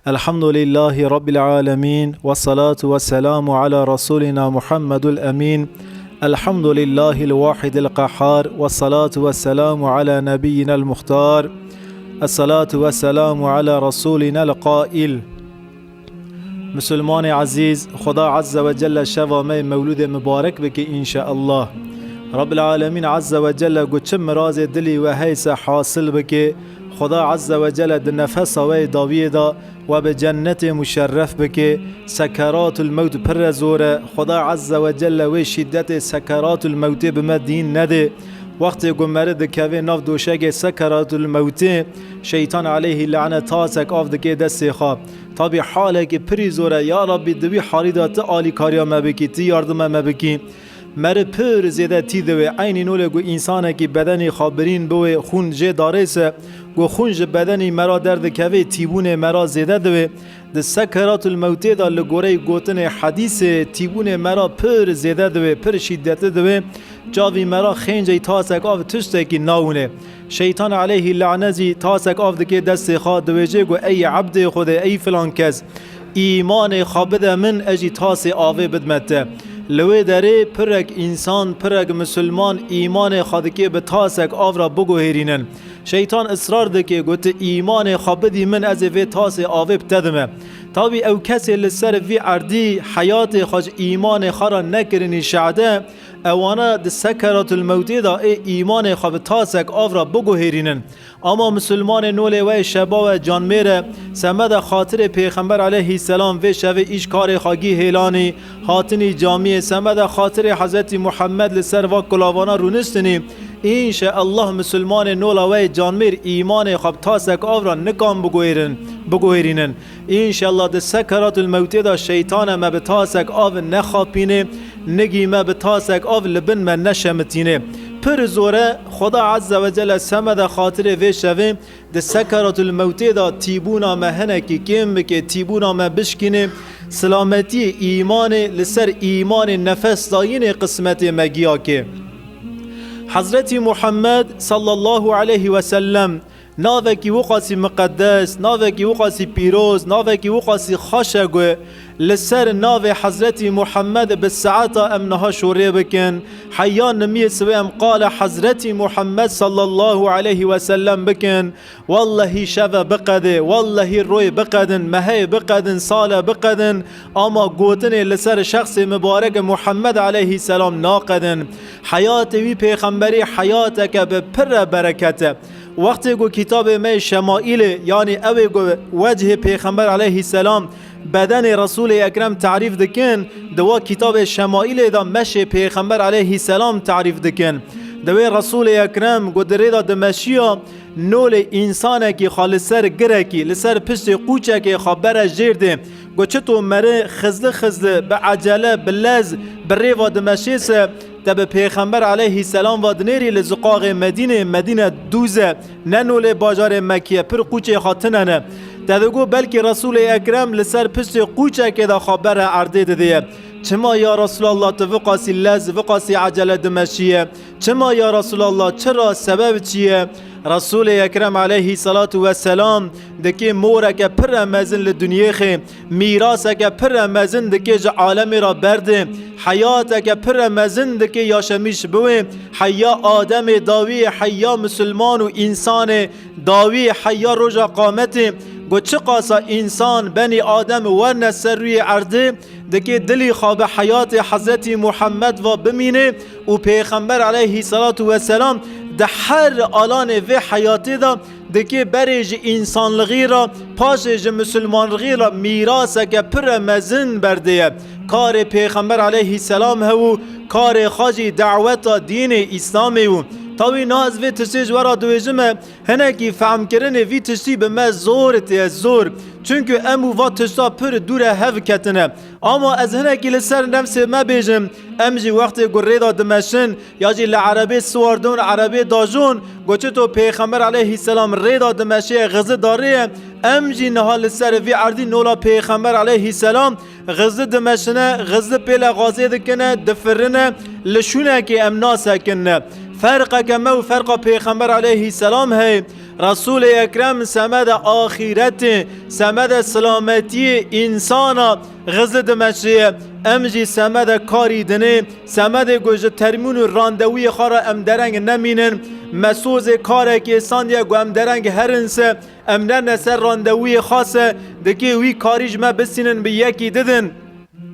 الحمد لله رب العالمين والصلاة والسلام على رسولنا محمد الأمين. الحمد لله الواحد القهار والصلاة والسلام على نبينا المختار. الصلاة والسلام على رسولنا القائل. مسلمان عزیز، خدا عز و جل شوامه مولود مبارک بکی انشاءالله. رب العالمین عز و جل گوچه مراز دلی و حیث حاصل بکی. خدا عز و جل د نفس و داویه دا و به جنت مشرف بکی. سکرات الموت پر زوره. خدا عز و جل و شدت سکرات الموت بمدین نده. وقتی گمره دکوه ناف دوشک سکرات الموت، شیطان علیه لعنه تاسک آف دکی دست خواب طبی حاله که پری زوره. یا ربی دوی حالی دا تا آلی کاریا مبکی، تی یاردم مبکی. مره پر زیده تی دوی عینی نوله گو انسانه که بدنی خابرین بوی خون جه داره سه گو خونج بدنی مرا درد کوه تیبون مرا زیده دوی د سکرات الموت دا لگوره گوتن حدیث تیبون مرا پر زیده دوی پر شدت دوی جاوی مرا خینجی تاسک آف تشته که ناونه. شیطان علیه لعنزی تاسک آف دکی دست خواه دویجه گو ای عبد خوده ای فلان کس ایمان خوابده من اجی تاس آوه بدمته. لوی داره پرک انسان پرک مسلمان ایمان خادکی به تاسک آف را بگوهرینن. شیطان اصرار دکه گوته ایمان خوابدی من از وی تاس آوه بتدمه. طبی او کسی لسر وی عردی حیات خاج ایمان خارا نکرنی شعده اوانا د سکرات الموتی دا ایمان خواب تاسک آف را بگوهرینن. اما مسلمان نوله و شبا و جان میره سمد خاطر پیغمبر علیه السلام و شوه ایش کار خاگی هیلانی حاطنی جامعه سمد خاطر حضرت محمد لسر و کلاوانا رونستنی. انشاء الله مسلمان نولا و جان میر ایمان خواب تاسک آف را نکام بگوهرینن. انشاء الله د سکرات الموتی دا شیطان ما به تاسک آف نخاپینه نگی ما به تاسک آف لبن من نشمتینه. پر زوره خدا عز و جل سمد خاطر وی شوه د سکرات الموتی دا تیبونا مهنه کی کم بکه تیبونا ما بشکنه سلامتی ایمان لسر ایمان نفس داین قسمت مگیا که حضرت محمد صلی الله علیه و سلم ناوکی وقاسی مقدس، ناوکی وقاسی پیروز، ناوکی وقاسی خاشگو لسر ناو حضرت محمد بالساعتا امنها شوره بکن. حیان نمی سویم قال حضرت محمد صلی الله علیه و سلم بکن والله شوه بقده، والله روی بقدن، مهی بقدن، سال بقدن، اما گوتن لسر شخص مبارک محمد علیه السلام ناقدن. حیات وی پیغمبری حیات که به پر برکته. وقتی گو کتاب می شمائل یعنی اوی گو وجه پیغمبر علیه السلام بدن رسول اکرم تعریف دکن دوا کتاب شمائل دا مش پیغمبر علیه السلام تعریف دکن. دوی رسول اکرم گو دریدا دمشیا نول انسانه که خالصر گره کی لسر پشت قوچه که خبره جرده گو چطور مره خزده به عجله بلز بری و دمشیس تب پیغمبر علیه السلام و دنیری لزقاق مدینه دوزه ننول باجار مکیه پر قوچه خاطننه تدگو بلکه رسول اکرم لسر پشت قوچه که دا خبر عرده دیه. چما یا رسول الله تو وقاسی لز وقاسی عجله دمشیه؟ چما یا رسول الله چرا سبب چیه؟ رسول اکرم علیه السلام دکی مورک پر مزن لدنیا خی میراثک پر مزن دکی ج عالم را برده حیاتک پر مزن دکی یاشمیش بوی حیا آدم داوی حیا مسلمان و انسان داوی حیا رجا قامت گو چه قاسا انسان بنی آدم ورن سر روی عرده دکی دلی خواب حیات حضرت محمد و بمینه و پیغمبر علیه السلام ده هر آلان و حیاتی دا دکی بریج انسان لغی را پاشج مسلمان لغی را میراثه که پر مزن برده. کار پیغمبر علیه السلام هو کار خاجی دعوت دین اسلامی و تاوی ناز وی تشتیج ورا دویجمه هنگی فهم کرن وی تشتی به ما زور زور چونکه امو و تشتا پر دور هف کتنه. اما از هنگی لسر نفس ما بیجم امجی وقت گریدا دمشن یا جی لعربی سواردون عربی داجون گوچه تو پیغمبر علیه السلام ریدا دمشی غزه داره امجی نها لسر وی عردی نولا پیغمبر علیه السلام غزه دمشنه غزه پیل غازه دکنه دفرنه لشونه که امنا سکنه. فرق کمه و فرق پیغمبر علیه السلام هی رسول اکرم سمد آخرت سمد سلامتی انسان غزد مشه امجی سمد کاری دنه سمد گوش ترمون و راندوی خارا ام درنگ نمینن مسوز کاره که ساندیا گو ام درنگ هرنسه ام ننسر راندوی خاصه دکی وی کاریج ما بسینن به یکی ددن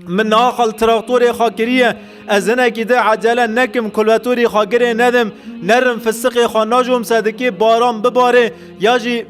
من ناخل تراکتور خاکریه از هنکی ده عجله نکم کلواتوری خاکره ندم نرم فسق خاناجوم صدقی باران بباره یا جی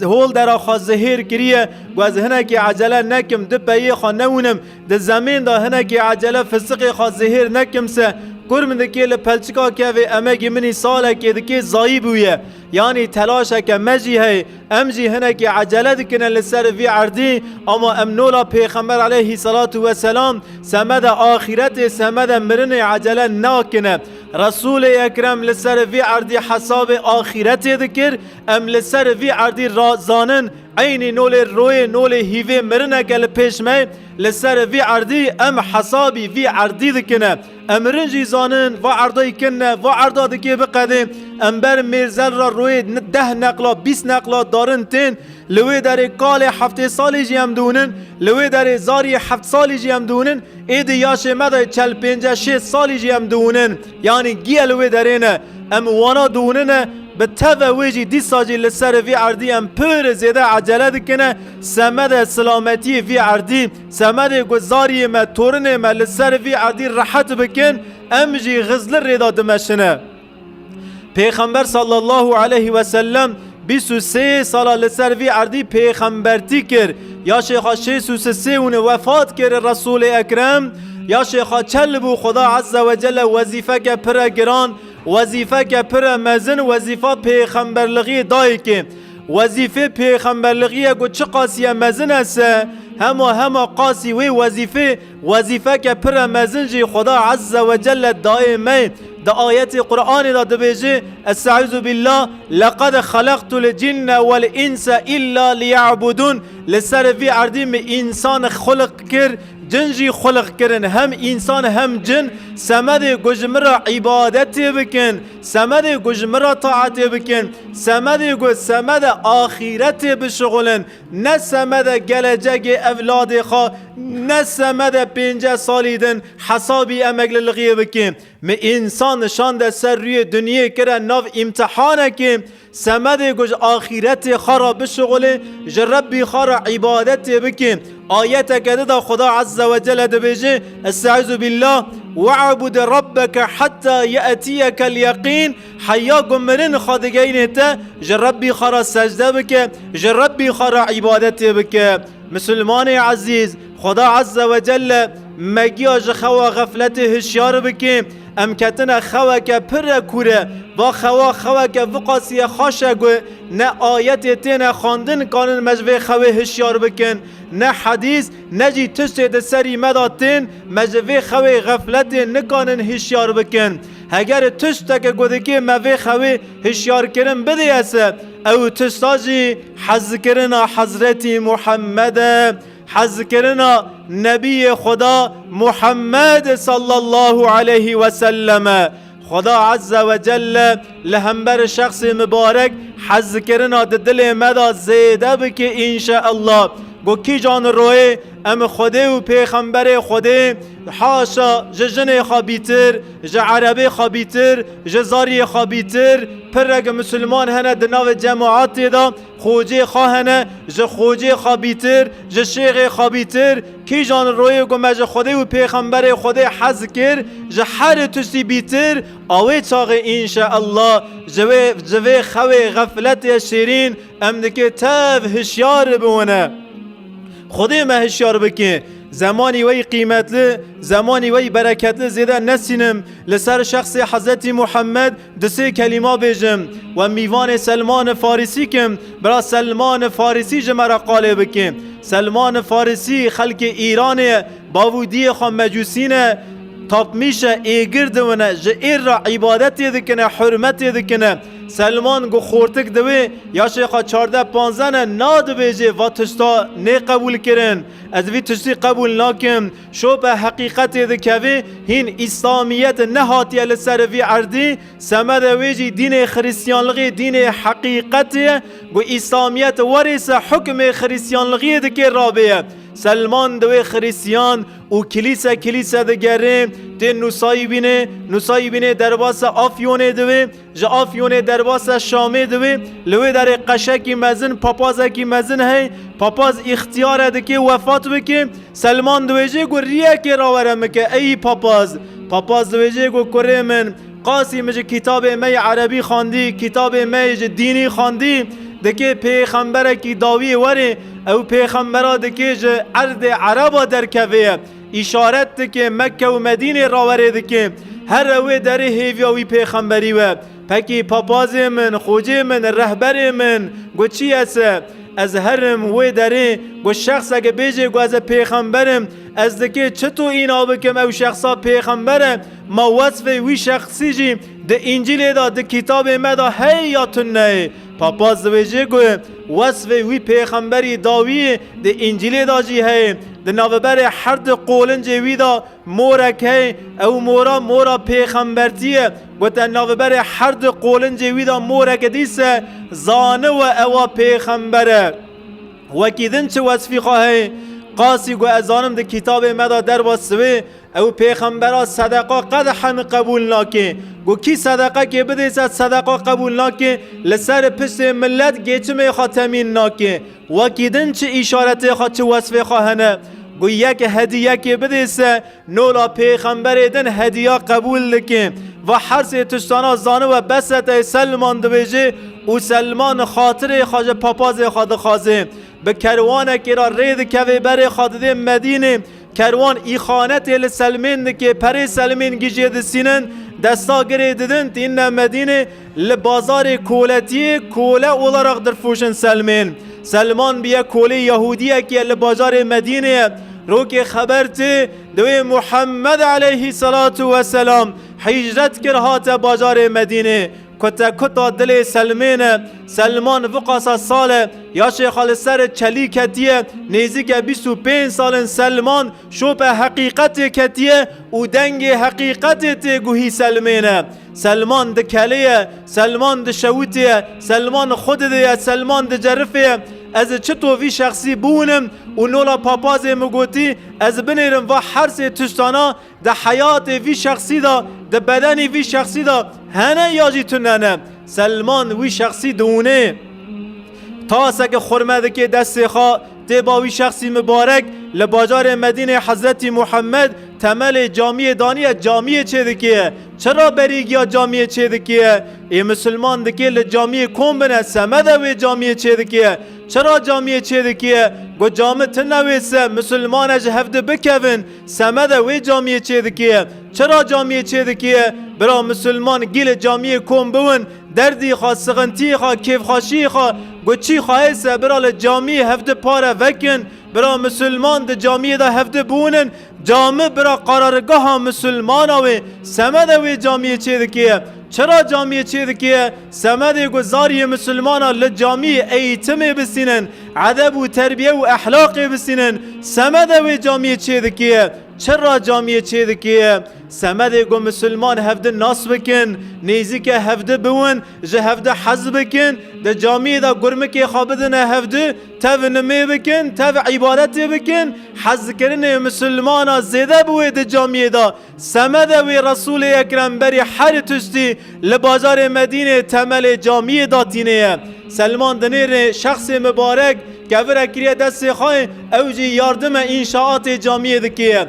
هول در آخا زهیر کریه و از هنکی عجله نکم ده پیه خانونم ده زمین ده هنکی عجله فسق خا زهیر نکم سه کرم دکی لپلچکا که و امگی منی ساله که دکی زایی بویه یعنی تلاشه که مجی هی امجی هنکی عجله دکنه لسر وی عردی اما امنولا پیغمبر علیه صلاة و سلام سمد آخرت سمد مرن عجله ناکنه رسول اکرم لسر وی عردی حساب آخرت دکر ام لسر وی عردی رازانن عین نول روی نول هیوه مرنه گل پیشمه لسر وی عردی ام حسابی وی عردی دکنه ام رنجی زانن و عردی کنه و عردا دکی بقده ام بر مرزل را روی 10 نقلا 20 نقلا دارن تین لوی در کال 7 سالی جیم دونن لوی در زاری 7 سالی جیم دونن اید یاش مدای 45 6 سالی جیم دونن یعنی گیه لوی درینه ام وانا دوننه به تو ویجی دی ساجی لسر وی عردی ام پر زیده عجله دکنه سمد سلامتی وی عردی سمد گزاری ما تورنه ما لسر وی عردی راحت بکن ام جی غزل ریدا دمشنه پیغمبر صلی الله علیه و سلم 23 سال لسر وی عردی پیغمبرتی کر یا شیخا 63 اون وفات کر رسول اکرم یا شیخا چلبو خدا عز و جل وظیفه که پر گران وظیفه که پر مزن وظیفه پیغمبرلغی دای که وظیفه پیغمبرلغی گو چه قاسی مزن است همه قاسی وی وظیفه که پر مزن جی خدا عز و جل دائمه دا آیت قرآن دا دبیجه استعوذ بالله لقد خلقت الجن والانس الا ليعبدون لسر وی عردیم انسان خلق کر جنجی خلق کرن هم انسان هم جن سمد گجمرا عبادت بکن سمد گجمرا طاعت بکن سمد آخرت بشغلن نه سمد گلجگ اولاد خوا نه سمد 5 سالیدن حسابی امگل لغیه بکن می انسان شانده سر روی دنیا کرن ناو امتحانه که سمد گج آخرت خارا بشغله جربی خارا عبادت بکن آیت کده دا خدا عز و جل دبیجه استعوذ بالله وعبد ربك حتى يأتيك اليقين حيا گمرن خادگین تا جربی خارا سجده بکن جربی خارا عبادت بکن مسلمان عزیز خدا عز و جل مگیا جخوا غفلت هشیار بکن ام کتن خوا که پر کوره و خوا که وقاسی خاشه گو نه آیت تین خواندن کانن مجوه خوا هشیار بکن نه حدیث نه جی تشت ده سری مداتین مجوه خوا غفلت نکانن هشیار بکن اگر تشت که گوده که موه خوا هشیار کرن بده اسه او تشتاجی حز کرنا حضرت محمد حز کرنا نبی خدا محمد صلی الله علیه و سلم خدا عز و جل لهمبر شخص مبارک حز کرنا دل مدا زیده بکه انشاءالله گو کی جان روی ام خوده و پیغمبر خوده حاشا جن خابیتر ج عربی خابیتر ج زاری خابیتر پرگ مسلمان هنه دناو جماعت دا خوجه خواهنه ج خوجه خابیتر ج شیخ خابیتر کی جان روی گو مج خوده و پیغمبر خوده حز کر ج هر تشتی بیتر آوه چاق انشاءالله جوه خوه غفلت شیرین ام دکه تاو هشیار بونه خودی ما هشیار بکن زمانی وی قیمتلی زمانی وی برکتلی زیده نسینم لسر شخص حضرت محمد دسه کلمه بیجم و میوان سلمان فارسی کم برا سلمان فارسی جمرا قاله بکن سلمان فارسی خلق ایران باودی خوا مجوسین تاب میشه ایگر دونه جه ایر را عبادتی دکنه حرمتی دکنه سلمان گو خورتک دوی یا شیخا 14-15 ناد بیجه و تشتا نه قبول کرن از وی تشتی قبول ناکم شو به حقیقت دکوی هین اسلامیت نهاتی لسر وی عردی سمد ویجی دین خریسیانلغی دین حقیقتی گو اسلامیت ورس حکم خریسیانلغی دکی رابیه سلمان دوی خریسیان و کلیسا دگره تی نوسایی بینه درباس آفیونه دوی جا آفیونه درباس شامه دوی لوی در قشکی مزن پاپازکی مزن هی پاپاز اختیار دکی وفات بکی سلمان دوی جه گو ریه که راورم که ای پاپاز دوی جه گو کره من قاسی مجه کتاب می عربی خواندی کتاب می دینی خواندی دکی پیغمبر کی داوی وره او پیغمبر دکی جه عرض عربا در کوه اشارت که مکه و مدینه راوره دکی هر اوی در هیویاوی پیغمبری و پکی پاپاز من خوجه من رهبر من گو چی هسته از هرم وی داره گو شخص اگه بیجه گو از پیغمبرم از دکی چطور این آبکم او شخصا پیغمبره ما وصف وی شخصی جی ده انجیل دا ده کتاب مدا هی یا تنه پاپاز دویجه گو وصف وی پیغمبری داوی ده انجیل دا جی هی ده نوبر حرد قولن جوی دا مورک هی او مورا پیغمبرتیه گو ده نوبر حرد قولن جوی دا مورک دیسه زانه و او پیغمبره وکی دن چه وصفی خواهی قاسی گو ازانم ده کتاب مدا در باسوی او پیغمبرا صدقه قدحا قبول ناکه گو کی صدقه که بده صدقه قبول ناکه لسر پشت ملت گیچم خاتمین ناکه وکیدن چه اشارت خواه چه وصف خواهنه گو یک هدیه که بده نولا پیغمبر دن هدیه قبول لکه و هر سه تشتانا زانه و بسط سلمان دویجه او سلمان خاطر خواج پاپاز خواد خوازه به کروانه که را رید که بر خاده مدینه کروان ایخانت لسلمین که پره سلمین گیجه دستینن دستا گره دیدن این مدینه لبازار کولتی کوله اولاراق در فوشن سلمان بیا کوله یهودیه که لبازار مدینه رو که خبرت دوی محمد علیه الصلاة والسلام حجرت کرهات بازار مدینه کتا دل سلمان وقاسا ساله یا شیخ سر چلی کتیه نیزی که 25 سال سلمان شوپ حقیقت کتیه و دنگ حقیقت گوهی سلمان ده کلیه سلمان ده شویتیه سلمان خود ده سلمان ده جرفیه از چطور وی شخصی بونم و نولا پاپاز مگوتی از بنیرم و هر سه تشتانا ده حیات وی شخصی دا ده بدنی وی شخصی دا هنه یاجی تننه سلمان وی شخصی دونه تاسه که خرمده که دست خواه ده با وی شخصی مبارک لباجار مدینه حضرت محمد تمل جامعه دانیه جامعه چه دکیه چرا بریگیا جامعه چه دکیه ای مسلمان دکیه لجامعه کن بنه سمده وی جامعه چه دکیه چرا جامعه چه دکیه گو جامعه تنویسه مسلمان اج هفته بکوین سمده وی جامعه چه دکیه چرا جامعه چه دکیه برا مسلمان گیل جامعه کن بون دردی خواه سغنتی خواه کیف خواشی خواه گو چی خواهیسه برا لجامعه هفته پاره وکن برا مسلمان ده جامعه ده هفته بونن جامعه برا قرارگاه مسلمان آوه سمده وی جامعه چه دکیه چرا جامعه چه دکیه سمده گذاری مسلمان لجامعه ایتم بسینن ادب و تربیه و اخلاق بسینن سمده وی جامعه چه دکیه چرا جامعه چه دکیه سمده گو مسلمان هفته ناس بکن نیزی که هفته بون جه هفته حز بکن ده جامعه دا گرمه خوابدن هفته تو نمی بکن تو عبادت بکن حز کرن مسلمان زیده بوی ده جامعه دا سمده وی رسول اکرم بری هر تشتی لبازار مدینه تمل جامعه دا تینه سلمان دنیر شخص مبارک گفر اکریه دست خواه اوجی یاردم انشاءات جامعه دکیه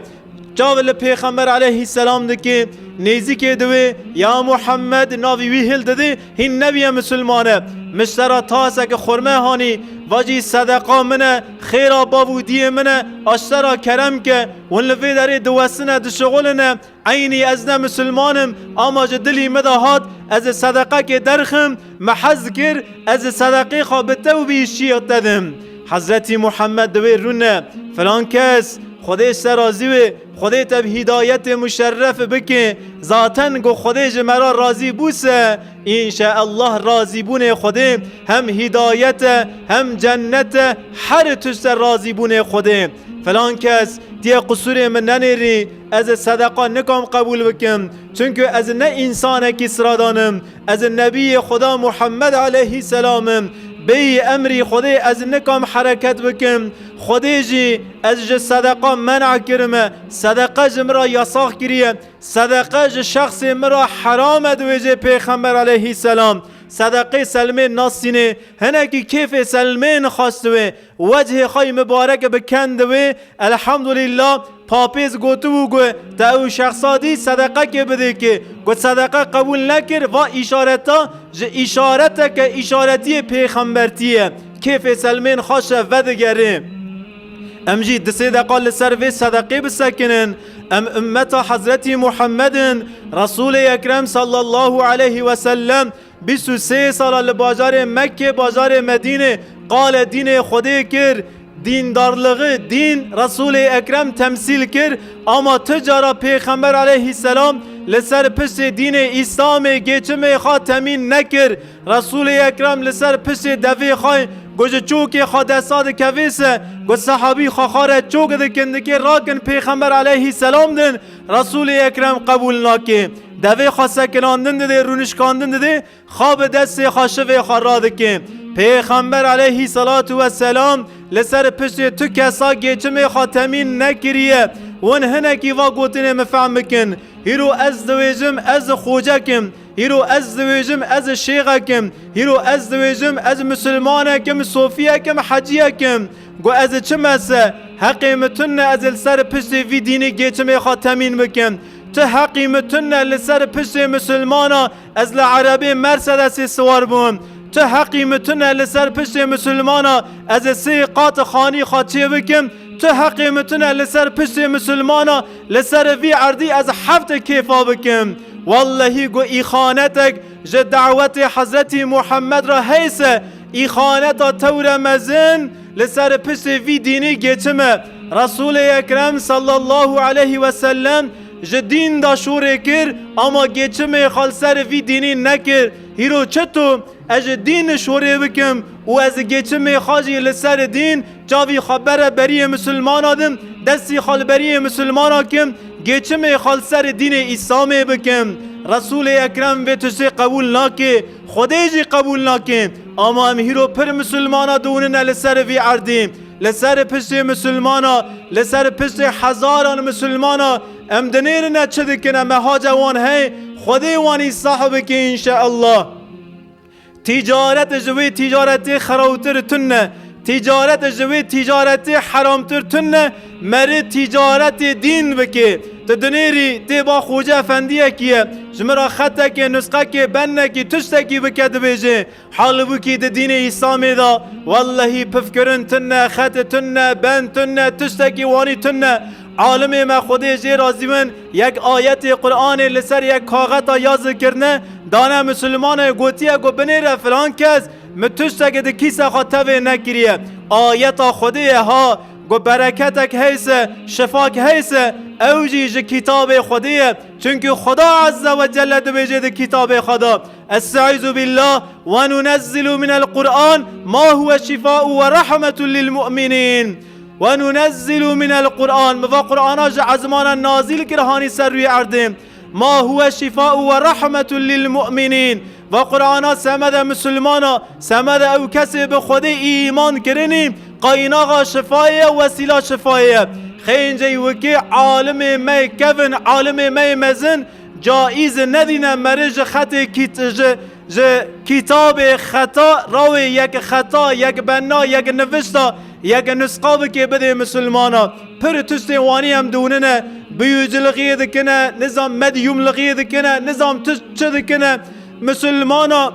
جاول پیغمبر علیه السلام دکی نیزی که دوی یا محمد ناوی ویهل دادی هین نبی مسلمانه مشترا تاسه که خورمه هانی واجی صدقا منه خیرا باودی منه اشترا کرم که ونلوی داری دوستنه دشغلنه عینی از نه مسلمانم اما جدلی مدهات از صدقه که درخم محز کر از صدقه خوابته و بیشی دادم حضرت محمد دوی رونه فلان کس خودش سرازی و خودش تب هدایت مشرف بکن ذاتن گو خودش مرا راضی بوسه انشاءالله راضی بونه خوده هم هدایت هم جنت هر تست راضی بونه خوده فلان کس دیه قصور من ننیری از صدقه نکم قبول بکم چونکه از نه انسانه کی سرادانم از نبی خدا محمد علیه السلامم بی امری خدای از نکم حرکت بکم خدای جی از ج صدقه منع کرمه صدقه ج مرا یاساخ کریه صدقه ج شخص مرا حرام دویجه پیغمبر علیه السلام صدقه سلمه ناسینه هنکی کیف سلمه خواستوه وجه خواهی مبارک بکندوه الحمدلله پاپیز گوتو گو تا او شخصادی صدقه که بده که گو صدقه قبول نکر و اشارتا ج اشارتا که اشارتی پیغمبرتیه کیف سلمین خوشه و دگره امجی دسته دقال سر و صدقه بسکنن امت حضرت محمد رسول اکرم صلی الله علیه و سلم 23 سال لباجار مکه بازار مدینه قال دین خودی کر دین دارلغه دین رسول اکرم تمثیل کر اما تجارا پیغمبر علیه السلام لسر پشت دین اسلام گیچم خواه تمین نکر رسول اکرم لسر پشت دوی خواه گوش چوک خواه دستاد کویسه گوش صحابی خواه چوک دکن دکن راکن پیغمبر علیه السلام دن رسول اکرم قبول ناکه دوی خواه سکناندن ده رونشکاندن ده خواب دست خواه شوی خواه را دکن پیغمبر علیه السلام لسر پشت تو کسا گیچم خواه تمین نکریه ون هنکی وا گوتنه مفهم بکن هیرو از دویجم از خوجکم هیرو از دویجم از شیخکم هیرو از دویجم از مسلمانکم صوفیکم حجیکم گو از چه مسه حقی متن از لسر پشت وی دینی گیچم خواه تمین بکن تو حقی متن لسر پشت مسلمانا از لعربی مرسدس سوار بون تو حقی متن لسر پشت مسلمانا از سی قات خانی خاطیه بکم تو حقی متن لسر پشت مسلمانا لسر وی عردی از حفت کیفا بکم والله گو ایخانتک ج دعوت حضرت محمد را حیث ایخانتا تور مزن لسر پشت وی دینی گیچمه رسول اکرم صلی الله علیه و سلم ج دین دا شوره کر اما گیچمه خال سر وی دینی نکر هیرو چطو از دین شوره بکم و از گیچمه خاجی لسر دین جاوی خبر بری مسلمان آدم دستی خال بری مسلمان آکم گیچمه خال سر دین اسلامه بکم رسول اکرم و تشه قبول ناکه خودیجی قبول ناکه اما هم هیرو پر مسلمان دونن لسر وی عردیم لسر پشت مسلمانا لسر پشت هزاران مسلمانا ام دنیرنا چه دکنه مهاجه وان هی خودی وانی صاحب که انشاءالله تجارت جوی تجارت خراوتر تنه تجارت جوی تجارت حرامتر تنه مری تجارت دین بکه تدنیری تی با خوجه افندیه کیه جمرا خطه که نسخه که بنه که تشته که بکده بیجه حال بو که ده دین اسلامی دا والله پفکرن تنه خط تنه بند تنه تشته که وانی تنه عالم ما خودی جی رازی من یک آیت قرآن لسر یک کاغتا یاز کرنه دانه مسلمان گوتیه گو بنیره فلان کس متشته که ده کیسه خاطبه نکریه آیت خودیه ها گو برکتک حیثه شفاک حیثه اوجی ج کتاب خودیه چونکه خدا عز و جل دبیجه ده کتاب خدا استعیذ بالله و ننزل من القرآن ما هو شفاء و رحمت للمؤمنین و ننزل من القرآن و قرآن عزمان نازل کرهانی سر روی عردیم ما هو شفاء و رحمت للمؤمنین و قرآن سمد مسلمانا سمد او کسی به خود ایمان کرنیم قایناغا شفایه وسیله شفایه خینجی وکی عالم می کفن عالم می مزن جائز ندینه مرج خط کتاب خطا راوی یک خطا یک بنا یک نوشتا یک نسقه که بده مسلمانا پر تشتوانی هم دوننه بیوج لغیه دکنه نظام مدیوم لغیه دکنه نظام چه دکنه مسلمانا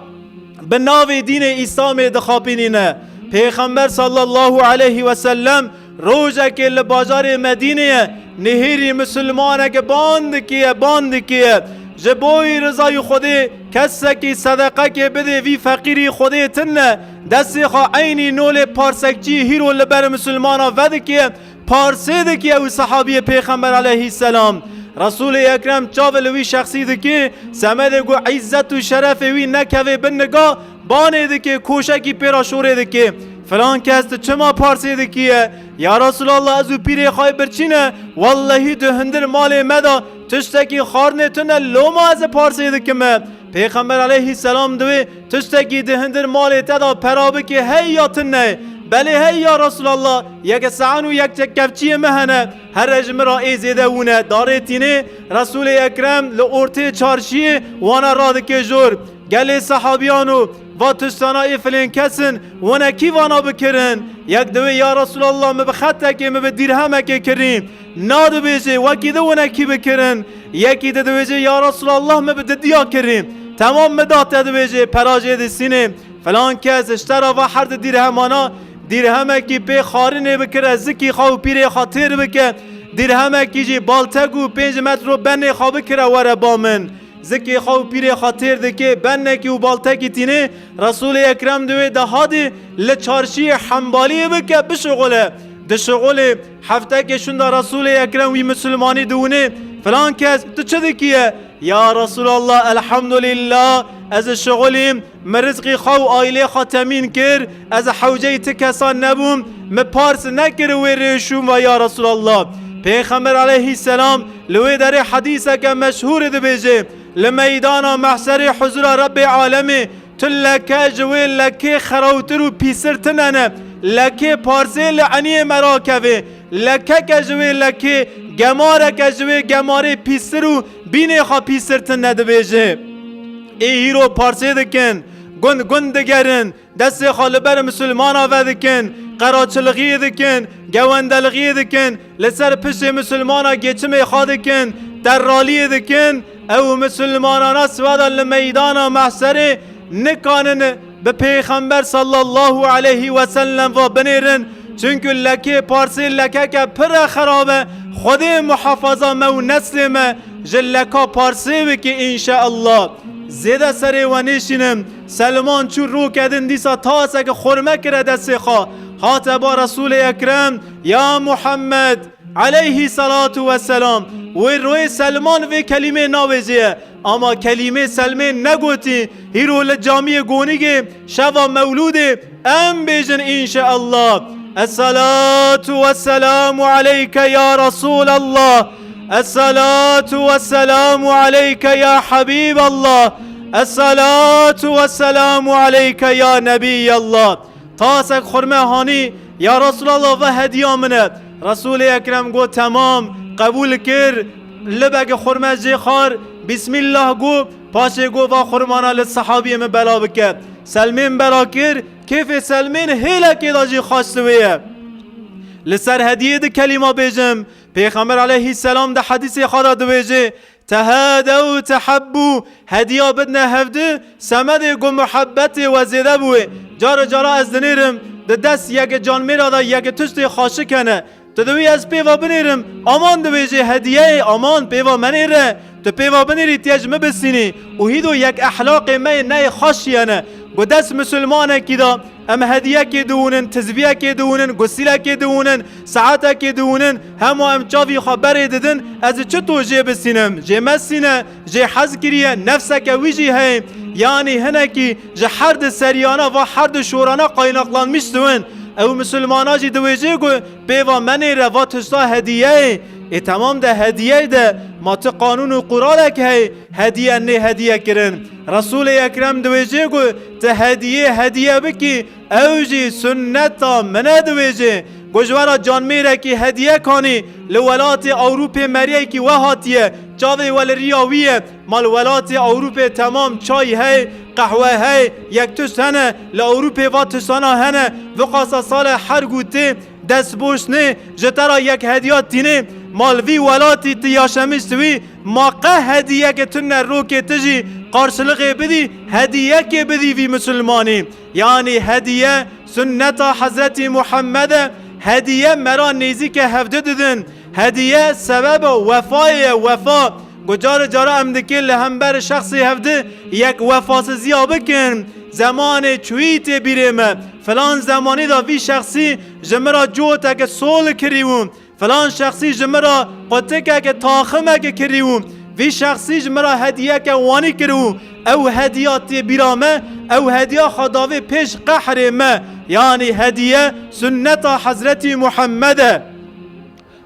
به ناو دین اسلام دخابینینه پیغمبر صلی الله علیه و سلم روزه که لبازار مدینه نهیری مسلمانه که باند کیه جبوی رضای خودی کسی که صدقه که بده وی فقیری خودی تنه دستی خواه عینی نول پارسکچی هیرو لبر مسلمانا ود که پارسی دکی او صحابی پیغمبر علیه السلام رسول اکرم چاول وی شخصی دکی سمد گو عزت و شرف وی نکوه بنگاه بانه دکی کوشکی پیرا شوره دکی فلان کس چما پارسی دکیه یا رسول الله ازو پیره خواهی برچینه والله ده هندر مال مدا تشتکی خارنه تنه لوما از پارسی دکمه پیغمبر علیه السلام دوی تشتکی ده هندر مال تدا پرابه که هی یا تنه بله هی یا رسول الله یک سعن و یک چکفچی مهنه هر رجم را ایزیده وونه داره تینه رسول اکرم لورته چارشی وانا رادکه جور گله صحابیانو و تشتانای فلین کسن وانا کی وانا بکرن یک دوی یا رسول الله مبخطه که مبدیرهمه که کریم نادو بیجه وکی دو وانا کی بکرن یکی دو بیجه یا رسول الله مبددیا کریم تمام مدات دو بیجه پراجه دستینه فلان کس اشترا و حرد دیرهمانا دیرهمه کی پی خارنه بکره زکی خواه پیره خاطر بکه دیرهمه کی جی بالتگو 5 متر بنه خواه بکره وره بامن زکی خواه پیره خاطر دکه بنه کی و بالتگی تینه رسول اکرم دوی دهادی لچارشی حنبالی بکه بشغله ده شغل هفته که شنده رسول اکرم وی مسلمانی دونه فلان کس تو چه دکیه یا رسول الله الحمدلله از شغلیم مرزقی خو آیله خاتمین کر از حوجه تکسان نبوم مپارس نکر و ریشوم و یا رسول الله پیغمبر علیه السلام لوی در حدیثه که مشهور ده بیجه لمیدان محشر حضور رب عالمی تو لکه جوی لکه خراوتر و پیسر تننه لکه پارسه لعنی مراکوه لکه کجوی لکه گماره کجوی گماره پیسر و بینه خواه پیسر تنه ده بیجه ای هیرو پارسه دکن گند دگرن دست خالبر مسلمان آوه دکن قراچلغی دکن گوندلغی دکن لسر پشت مسلمان ها گچم خواه دکن در رالی دکن او مسلمان ها سوادا لمیدان محشر نکانن به پیغمبر صلی الله علیه و سلم و بنیرن چونکه لکه پارسی لکه که پر خرابه خود محافظه مو نسل ما جلکا پارسی بکی انشاءالله زیده سری و نشینم سلمان چون رو کدن دیسا تاسه که خورمه کرده دست خواه حاطه با رسول اکرم یا محمد علیه صلاة و سلام و روی سلمان و کلمه ناویزیه اما کلمه سلمه نگوتی هیرو لجامی گونیگه شوا مولوده ام بیجن انشاءالله الصلاة والسلام عليك يا رسول الله الصلاة والسلام عليك يا حبيب الله الصلاة والسلام عليك يا نبي الله تاسك خرمه هاني يا رسول الله و هدیه منه رسول اکرم گو تمام قبول کر لبگ خرمه جی خار بسم الله گو پاشه گو و خرمانا لصحابی من بلا بکر سلمین بلا کر کیف سلمین هیله که داجی خواستویه لسر هدیه ده کلمه بیجم پیغمبر علیه السلام ده حدیث خدا دو بیجه تهادو تحبو هدیه بدنه هفده سمده گو محبت و زیده بوه جارا از دنیرم ده دست یک جان میرا ده یک تشت خاشه کنه تو دوی از پیوا بنیرم امان دو بیجه هدیه امان پیوا منیره تو پیوا بنیری تیجمه بسینی و هیدو یک احلاق می نه خاشیانه گو دست مسلمانه کی دا ام هدیه کی دونن تزویه کی دونن گسیله کی دونن ساعته کی دونن همو ام چاوی خبر ددن از چطور جه بسینم جه مسینه جه حز کریه نفسه که ویجی هی یعنی هنه کی جه حرد سریانه و حرد شورانه قایناقلان میشتون او مسلمانا جی دویجه گو پیوا منی روا تشتا هدیه ای تمام ده هدیه ده ما تو قانون و قرآن که هدیه نه هدیه کرن رسول اکرم دویجه گو ته هدیه بکی اوجی سنتا منه دویجه گوشورا جان میره که هدیه کانی لولات اوروپی مریه که وحاتیه چاوی ولریاویه مال ولات اوروپی تمام چای هی قهوه هی یک تشت هنه لاوروپی و تشتانا هنه وقاسا سال هر گوته دست بوش نه جترا یک هدیات تینه مالوی ولاتی تیاشمشتوی ما قه هدیه که تنه رو که تجی قارشلقه بدی هدیه که بدی وی مسلمانی یعنی هدیه سنت حضرت محمد هدیه مرا نیزی که هفته ددن هدیه سبب وفا جارا امدکه لهمبر شخصی هفته یک وفاسزی بکن زمان چویت بیرمه فلان زمانی دا وی شخصی جمرا جوتا که سول کریوم، فلان شخصی جمرا قطکه که تاخمه که کریوم، وی شخصی جمرا هدیه که وانی کرو، او هدیات بیرامه، او هدیه خداوی پیش قحر ما، یعنی هدیه سنت حضرت محمده.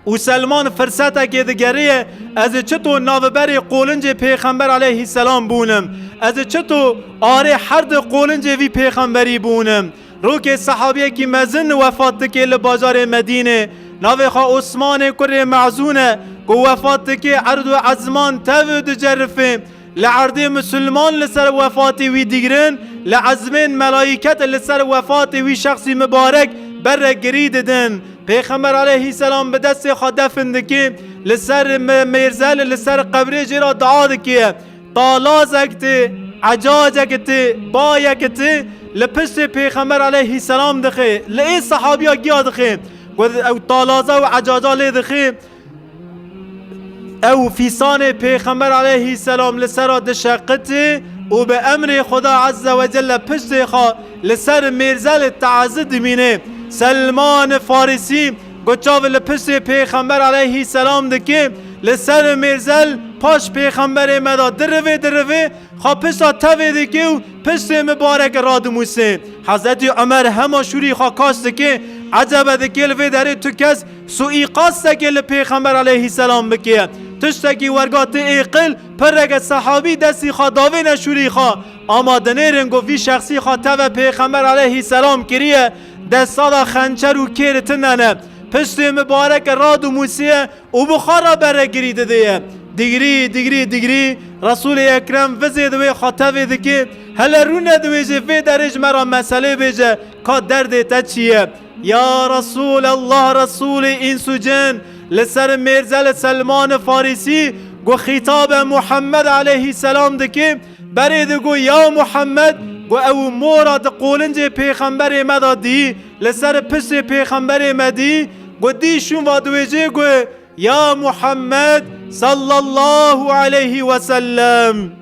و سلمان فرصت که دگریه از چطور ناوبری قولنج پیغمبر علیه السلام بونم، از چطور آره حرد قولنج وی پیغمبری بونم. رو که صحابیه که مزن وفات که لبازار مدینه ناوی خواه عثمان کره معزونه که وفات که عرض و عزمان تود جرفه لعرض مسلمان لسر وفات وی دیگرن، لعزمین ملائکت لسر وفات وی شخصی مبارک بر گرید دن. پیغمبر علیه السلام به دست خود دفن دکه لسر میرزل لسر قبره جرا دعا دکه طالازکت عجاجکت بایکت لپشت پیغمبر علیه السلام دخه لئی صحابیا گیا دخه او طالازه و عجاجا لی دخه او فیسان پیغمبر علیه السلام لسر دشقت و به امر خدا عز و جل پشت خواه لسر میرزل تعزد مینه. سلمان فارسی گوچاو لپشت پیغمبر علیه السلام دکه لسر میرزل پاش پیغمبر مدا دروه خواه پشتا توی دکه و پشت مبارک رادموسه. حضرت عمر همه شوری خواه کاش دکه عجبه دکه لوی داره تو کس سوئی قاست دکه لپیغمبر علیه السلام بکه تشتکی ورگات ایقل پرگ صحابی دستی خواه داوی نشوری خواه اما دنیرنگو وی شخصی خواه تو پیغمبر علیه السلام کریه دستا خنچر و کیرتننه پشت مبارک راد و موسیه و بخارا برگری دده دیگری رسول اکرم وزی دوی خاطوی دکی هل رونه دویجه وی درج مرا مسئله بیجه که درد تا چیه. یا رسول الله رسول انسو جن لسر میرزل سلمان فارسی گو خطاب محمد علیه السلام دکی برید گو یا محمد گو او مورد قولنج پیغمبر مدا دی لسر پشت پیغمبر مدی گو دیشون و دویجه گو یا محمد صلی الله علیه و سلم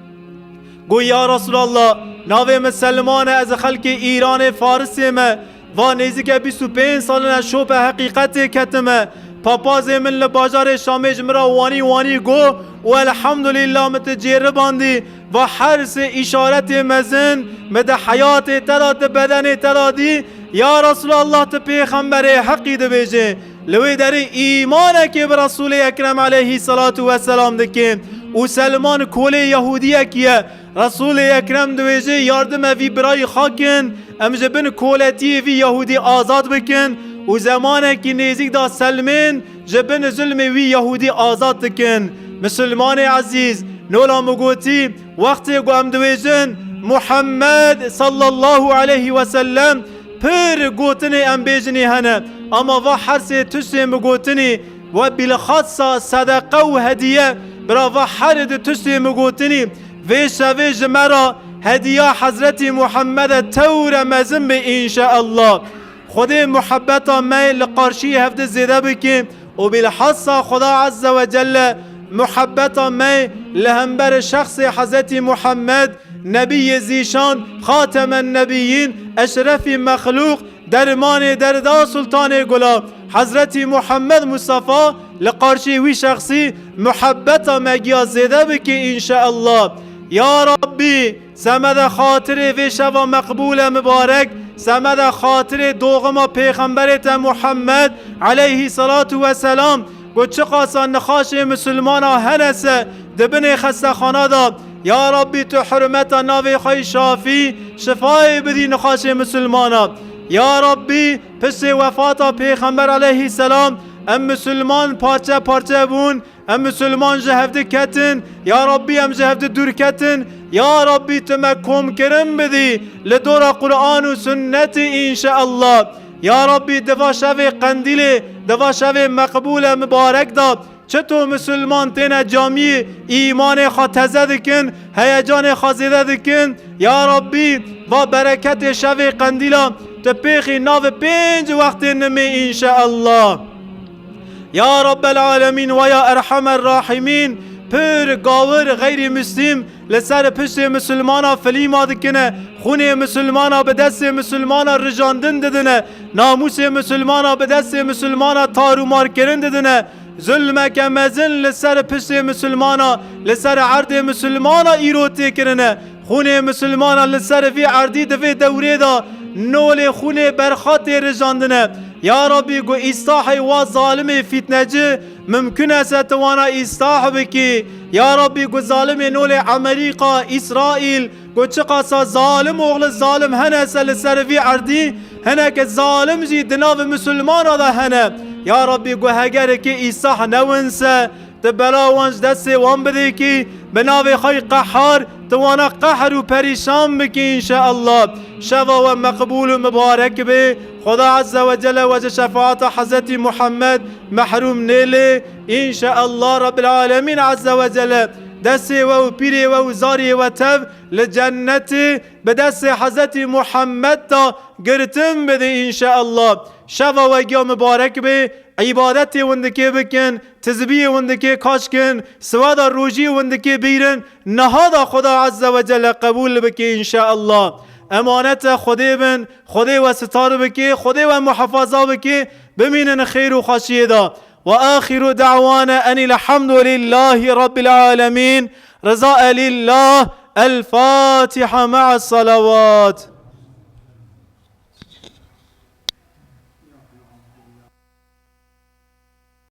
گو یا رسول الله ناوی مسلمان از خلق ایران فارسی ما و نزدیک 25 سال نشوپ حقیقت کتمه پاپاز من لباجار شامیج مرا وانی گو و الحمدلله متجرب باندی و حرس اشارت مزن مد حیات تداد بدن تدادی یا رسول الله ته پیغمبر حقی ده بیجه لوی در ایمانه که به رسول اکرم علیه الصلاة و السلام دکه و سلمان کول یهودیه که رسول اکرم ده بیجه یاردم وی برای خاکن امجه بن کولتی وی یهودی آزاد بکن و زمانه که نزدیک دا سلمین جبن ظلم وی یهودی آزاد دکن. مسلمان عزیز نولا مگوتی وقتی گوام دویجن محمد صلی الله علیه و سلم پر گوتنی ام بیجنی هنه اما و حرس تشتی مگوتنی و بالخاصة صدقه و هدیه برا و حرد تشتی مگوتنی ویش مرا هدیه حضرت محمد تور مزم به انشاءالله خود محبتا میل قارشی هفته زیده بکیم و بالحصة خدا عز و جل محبتا میل لهمبر شخص حضرت محمد نبی زیشان خاتم النبیین اشرف مخلوق درمان دردا سلطان گلاب حضرت محمد مصطفی لقارشی وی شخصی محبتا مگیا زیده بکی انشاءالله. یا ربی سمد خاطر وی شوا مقبول مبارک سمد خاطر دوغما پیغمبرت محمد علیه الصلاة و سلام گو چه قاسان نخاش مسلمان هنسه دبن خسته خانه دا یا ربی تو حرمت ناوی خوی شافی شفای بدی نخاش مسلمان یا ربی پس وفات پیغمبر علیه السلام ام مسلمان پارچه بون ام مسلمان جهفده کتن یا ربی ام جهفده دور کتن یا ربی تمکم کرم بدی لدور قرآن و سنت انشاءالله یا ربی دوا شوی قندیل دوا شوی مقبول مبارک دا چطور مسلمان تینا جامی ایمان خواه تزه دکن هیجان خواه زیده دکن یا ربی و برکت شوی قندیلا تپیخی ناو 5 وقت نمی انشاءالله. یا رب العالمین و یا ارحم الراحمین پر گاور غیر مسلم لسر پشت مسلمانا فلیما دکنه، خون مسلمانا به دست مسلمانا رجاندن ددنه، ناموس مسلمانا به دست مسلمانا تارو مار کرن ددنه، ظلمك مزن لسر پشت مسلمانا لسر عرض مسلمانا ایروتی کرنه، خون مسلمانا لسر في عردی دفع دوره دا نول خون برخات رجاندنه. یا ربی گو اصلاح و ظالم فتنجه ممکن است توانا اصلاح بکی. یا ربی گو ظالم نول عمریقا اسرائیل گو چقاسا ظالم اغل ظالم هنه سل سروی عردی هنه که ظالم جی دناو مسلمان دا هنه. یا ربی گو هگر که اصلاح نونسه تبلا وانج دست وان بده کی بناو خی قحار توانا قحر و پریشان بکی انشاءالله. شفا و مقبول و مبارک به خدا عز وجل وجه شفاعت حضرت محمد محروم نیله انشاءالله رب العالمین عز وجل. دست و پیری و زاری و تب لجنت به دست حضرت محمد تا گرتم بده انشاءالله. شفا و گیا مبارک به عبادت وندکه بکن، تزبیه وندکه کاش کن، سوادا روجی وندکه بیرن، نهادا خدا عز وجل قبول بکی انشاءالله. امانت خدای بن، خدای و ستار بکی، خدای و محافظه بکی، بمینن خیر و خاشیه دا. و آخر دعوانا ان الحمد لله رب العالمين، رضاء لله. الفاتحة مع الصلوات.